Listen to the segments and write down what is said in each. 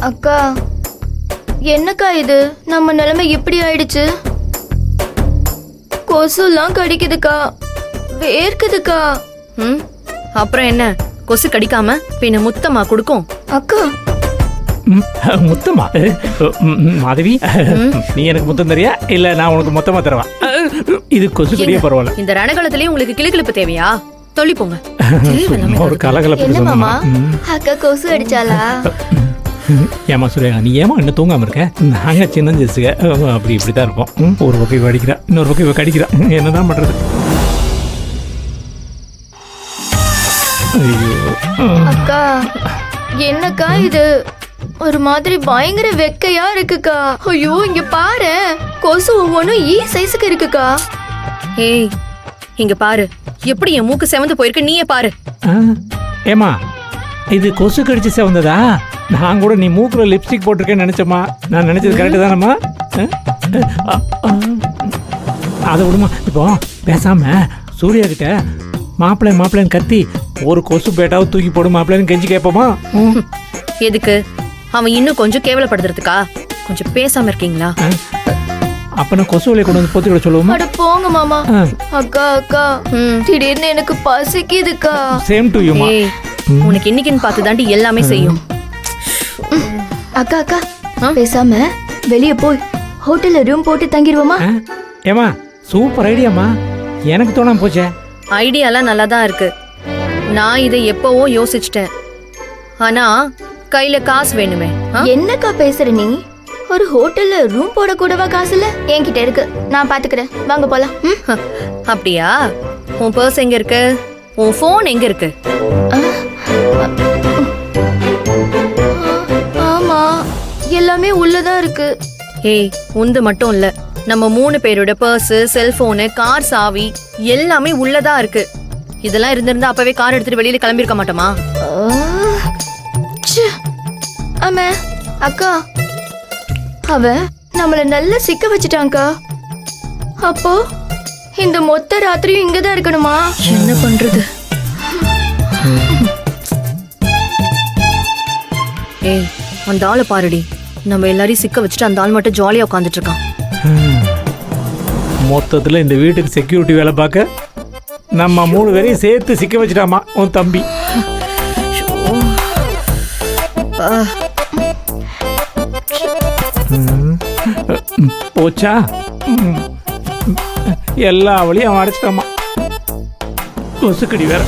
அக்கா, என்னக்கா இது? நம்ம நிலைமை இப்படி ஆயிடுச்சு. கொசுலாம் கடிக்குதுக்கா, வேர்க்குதுக்கா. அப்புறம் என்ன, கொசு கடிக்காம பின்ன முத்தமா கொடுக்கும்? அக்கா, முத்தமா? மாதவி, நீ எனக்கு முத்தம் தரியா இல்ல நான் உனக்கு மொத்தமா தரவா? இது கொசு கடியே பரவாயில்ல. இந்த ரணகாலத்திலயும் உங்களுக்கு கிளுகிளுப்பு தேவையா? சொல்லி போங்க. ஒரு கலகலப்பு. என்ன மாமா, அக்கா கொசு அடிச்சாளா? ஏமா சுரேகா, நீ ஏமா இன்னும் தூங்காம இருக்க? நாங்க சின்ன ஜெசுக அப்படி இப்படிதான் இருப்போம். ஒரு பக்கம் இவ அடிக்கிறா, இன்னொரு பக்கம் இவ கடிக்கிறா. என்னதான் பண்றது? அக்கா, என்னக்கா இது? ஒரு மாதிரி பயங்கர வெக்கையா இருக்குக்கா. ஐயோ, இங்க பாரு, கொசு ஒவ்வொன்னும் சைஸுக்கு இருக்குக்கா. ஏய், இங்க பாரு, எப்படி என் மூக்கு செவந்து போயிருக்கு, நீயே பாரு. ஏமா, இது கொசு கடிச்சு செவந்ததா? நான் கூட நீ மூக்குல லிப்ஸ்டிக் போட்டிருக்கேன்னு நினைச்சம்மா. நான் நினைச்சது கரெக்டு தானம்மா? அதை விடுமா. இப்போ பேசாம சூர்யா கிட்ட மாப்பிள்ளைன்னு கத்தி ஒரு கொசு பேட்டாவை தூக்கி போடு மாப்பிள்ளைன்னு கெஞ்சி கேட்போமா? எதுக்கு? அவன் இன்னும் கொஞ்சம் கேவலப்படுத்துறதுக்கா? கொஞ்சம் பேசாம இருக்கீங்களா? அப்ப நான் கொசு வலையை கொண்டு வந்து போத்தி விட சொல்லுவோமா? அட போங்க மாமா. அக்கா அக்கா, திடீர்னு எனக்கு பசிக்குதுக்கா. சேம் டு யூ மா. உனக்கு இன்னைக்குன்னு பார்த்து தாண்டி எல்லாமே செய்யும். அக்கா அக்கா, பேசாம வெளிய போய் ஹோட்டல்ல ரூம் போட்டு தங்கிடுவோமா? ஏமா, சூப்பர் ஐடியாமா. எனக்கு தோணாம போச்சே. ஐடியாலாம் நல்லா தான் இருக்கு. நான் இதை எப்பவோ யோசிச்சிட்டேன். ஆனா கையில காசு வேணுமே. என்னக்கா பேசுற நீ? ஒரு ஹோட்டல்ல ரூம் போட கூடவா காசு இல்ல? என்கிட்ட இருக்கு, நான் பாத்துக்கிறேன். வாங்க போலாம். அப்படியா? உன் பர்ஸ் எங்க இருக்கு? உன் போன் எங்க இருக்கு? ஆமா, எல்லாமே உள்ளதான் இருக்கு. ஏய், உந்து மட்டும் இல்ல, நம்ம 3 பேரோட பர்ஸ், செல்போனு, கார் சாவி எல்லாமே உள்ளதா இருக்கு. இதெல்லாம் இருந்திருந்தா அப்பவே கார் எடுத்துட்டு வெளியில கிளம்பிருக்க மாட்டோமா? ஆமா அக்கா, அவன் நம்மள நல்லா சிக்க வச்சுட்டான்க்கா. அப்போ இந்த மொத்த ராத்திரியும் இங்கதான் இருக்கணுமா? என்ன பண்றது? ஏய், அந்த ஆளை பாருடி. நம்ம எல்லாரையும் சிக்க வச்சுட்டு அந்த ஆள் மட்டும் ஜாலியா உட்காந்துட்டு இருக்கான். மொத்தத்துல இந்த வீட்டுக்கு செக்யூரிட்டி வேலை பார்க்க நம்ம 3 பேரையும் சேர்த்து சிக்க வச்சுட்டாமா உன் தம்பி. போச்சா? எல்லா வழியும் அவன் அடைச்சிட்டாமா. கொசுக்கடி வேற.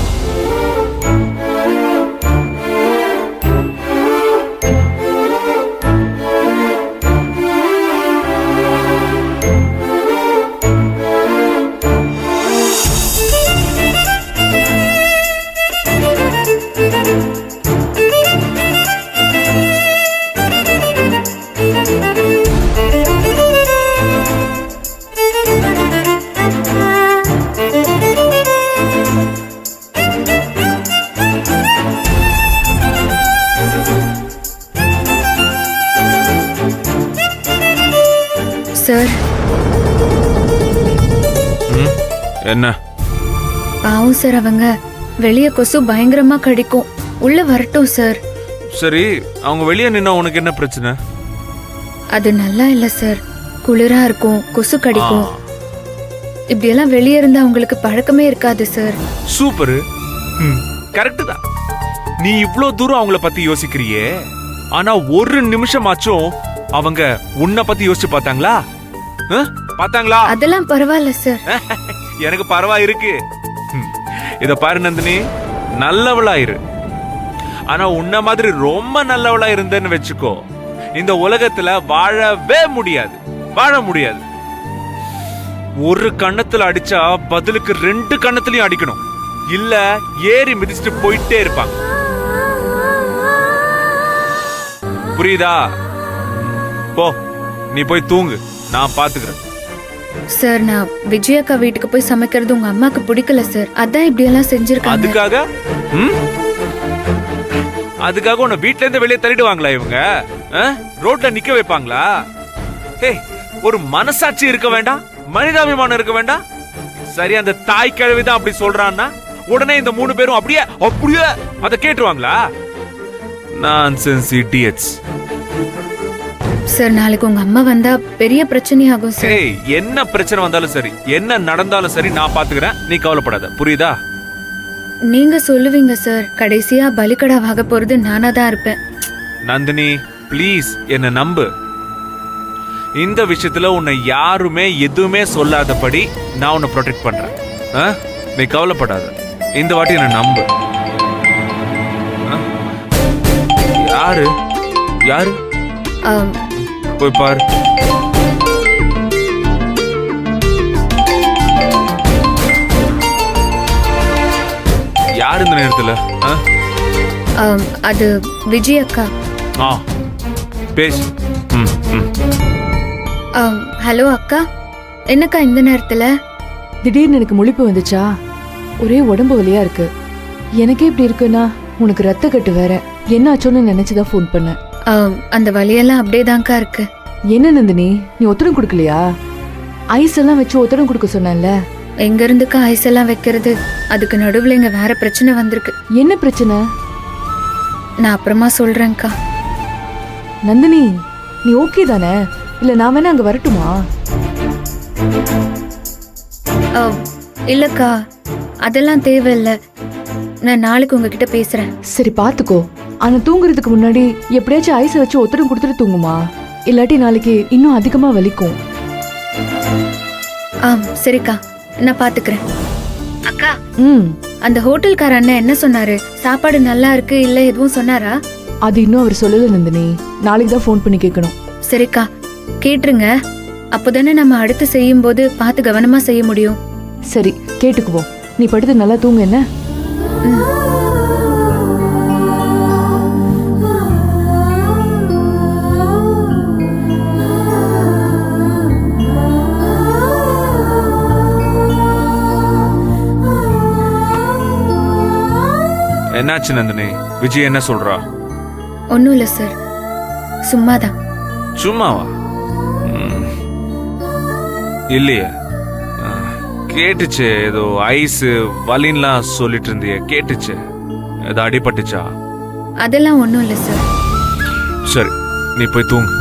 சார், என்ன? பாவம் சார், அவங்க வெளிய கொசு பயங்கரமா கடிக்கும். உள்ள வரட்டும் சார். சரி, அவங்க வெளியே நின்னா உனக்கு என்ன பிரச்சனை? அது நல்லா இல்ல சார். குளிரா இருக்கும், கொசு கடிக்கும். இப்படி எல்லாம் வெளியே இருந்தா அவங்களுக்கு பழக்கமே இருக்காது சார். சூப்பர், கரெக்ட் தான். நீ இவ்ளோ தூரம் அவங்கள பத்தி யோசிக்கிறியே, ஆனா ஒரு நிமிஷமாச்சும் அவங்க உன்னை பத்தி யோசிச்சு பார்த்தாங்களா? பார்த்தாங்களா? அதெல்லாம் பரவாயில்ல சார். எனக்கு பரவா இருக்கு. இத பாரு நந்தினி, நல்லவளா இரு. ஆனா உன்ன மாதிரி ரொம்ப நல்லவளா இருந்தேன்னு வெச்சுக்கோ, இந்த உலகத்துல வாழவே முடியாது. வாழ முடியாது. ஒரு கண்ணத்துல அடிச்சா பதிலுக்கு 2 கண்ணத்துலயும் அடிக்கணும். இல்ல ஏறி மிதிச்சுட்டு போயிட்டே இருப்பாங்க. புரியுதா? போ, நீ போய் தூங்கு, நான் பாத்துக்கிறேன். சார், நான் விஜயக்கா வீட்டுக்கு போய் சமைக்கிறது உங்க அம்மாக்கு பிடிக்கல சார். அதான் இப்படி எல்லாம் செஞ்சிருக்காங்க. அதுக்காக உன்னை வீட்ல இருந்து வெளியே தள்ளிடுவாங்களா இவங்க? ரோட்ல நிக்க வைப்பாங்களா? ஒரு மனசாட்சி இருக்க வேண்டாம்? மனிதாபிமானம் இருக்க வேண்டாம்? சரி, அந்த தாய் கிழவிதான் அப்படி சொல்றான்னா உடனே இந்த 3 பேரும் அப்படியே அப்படியே அதை கேட்டுருவாங்களா? Nonsense idiots. சார் நாளைக்கு உங்க அம்மா வந்தா பெரிய பிரச்சனையாகும் சார். ஏய், என்ன பிரச்சனை வந்தாலும் சரி, என்ன நடந்தாலும் சரி, நான் பாத்துக்கிறேன். நீ கவலைப்படாத, புரியுதா? நீங்க சொல்லுவீங்க சார், கடைசியா பலிகடாவாக போறது நானா தான் இருப்பேன். நந்தினி ப்ளீஸ் என்ன நம்பு. இந்த விஷயத்துல உன்னை யாருமே எதுவுமே சொல்லாதபடி நான் உன்னை ப்ரொடெக்ட் பண்றேன். ஆ? நீ கவலைப்படாத, இந்த வாட்டி என்ன நம்பு. ஆ? யாரு யாரு ஆம், போய் பாரு. யாரு இந்த நேரத்துல? ஆ? அது விஜய் அக்கா. ஆ, பேசு. ம், ம். ஹலோ அக்கா, என்னக்கா இந்த நேரத்துல? திடீர்னு எனக்கு முழிப்பு வந்துச்சா, ஒரே உடம்பு வலியா இருக்கு. எனக்கே இப்படி இருக்குன்னா உனக்கு ரத்த கட்டு வேற, என்ன ஆச்சோன்னு நினைச்சுதான் ஃபோன் பண்ணேன். அந்த வலியெல்லாம் அப்படியே தான்க்கா இருக்கு. என்ன நந்தினி, நீ ஒத்தடம் கொடுக்கலையா? ஐஸ் எல்லாம் வச்சு ஒத்தடம் கொடுக்க சொன்னேன்ல. எங்க இருந்துக்கா ஐஸ் எல்லாம் வைக்கிறது? அதுக்கு நடுவுல இங்க வேற பிரச்சனை வந்திருக்கு. என்ன பிரச்சனை? நான் அப்புறமா சொல்றேன்க்கா. நந்தினி, நீ ஓகே தானே? இல்ல நான் வேணா அங்க வரட்டுமா? இல்லக்கா, அதெல்லாம் தேவையில்லை. நான் நாளைக்கு உங்ககிட்ட பேசுறேன். சரி பாத்துக்கோ. ஆனா தூங்குறதுக்கு முன்னாடி எப்படியாச்சும் ஐஸை வச்சு ஒத்தடம் கொடுத்துட்டு தூங்குமா, இல்லாட்டி நாளைக்கு இன்னும் அதிகமா வலிக்கும். சரிக்கா, நான் பாத்துக்கிறேன். அக்கா, ம், அந்த ஹோட்டல்கார அண்ணன் என்ன சொன்னாரு? சாப்பாடு நல்லா இருக்கு இல்ல எதுவும் சொன்னாரா? அது இன்னும் அவர் சொல்லல நந்தினி, நாளைக்கு தான் ஃபோன் பண்ணி கேட்கணும். சரிக்கா, கேட்டுருங்க. அப்போதானே நம்ம அடுத்து செய்யும் போது பார்த்து கவனமா செய்ய முடியும். சரி கேட்டுக்குவோம். நீ படுத்து நல்லா தூங்கு என்ன. என்னாச்சு நந்தினி? விஜய் என்ன சொல்றா? ஒன்னும் இல்ல சார், சும்மாதான். சும்மாவா? இல்லையே, கேட்டுச்சு. ஏதோ ஐஸ் வலின்லாம் சொல்லிட்டு இருந்தியே, கேட்டுச்சு. ஏதோ அடிபட்டுச்சா? அதெல்லாம் ஒன்னும் இல்ல சார். சரி, நீ போய் தூங்கு.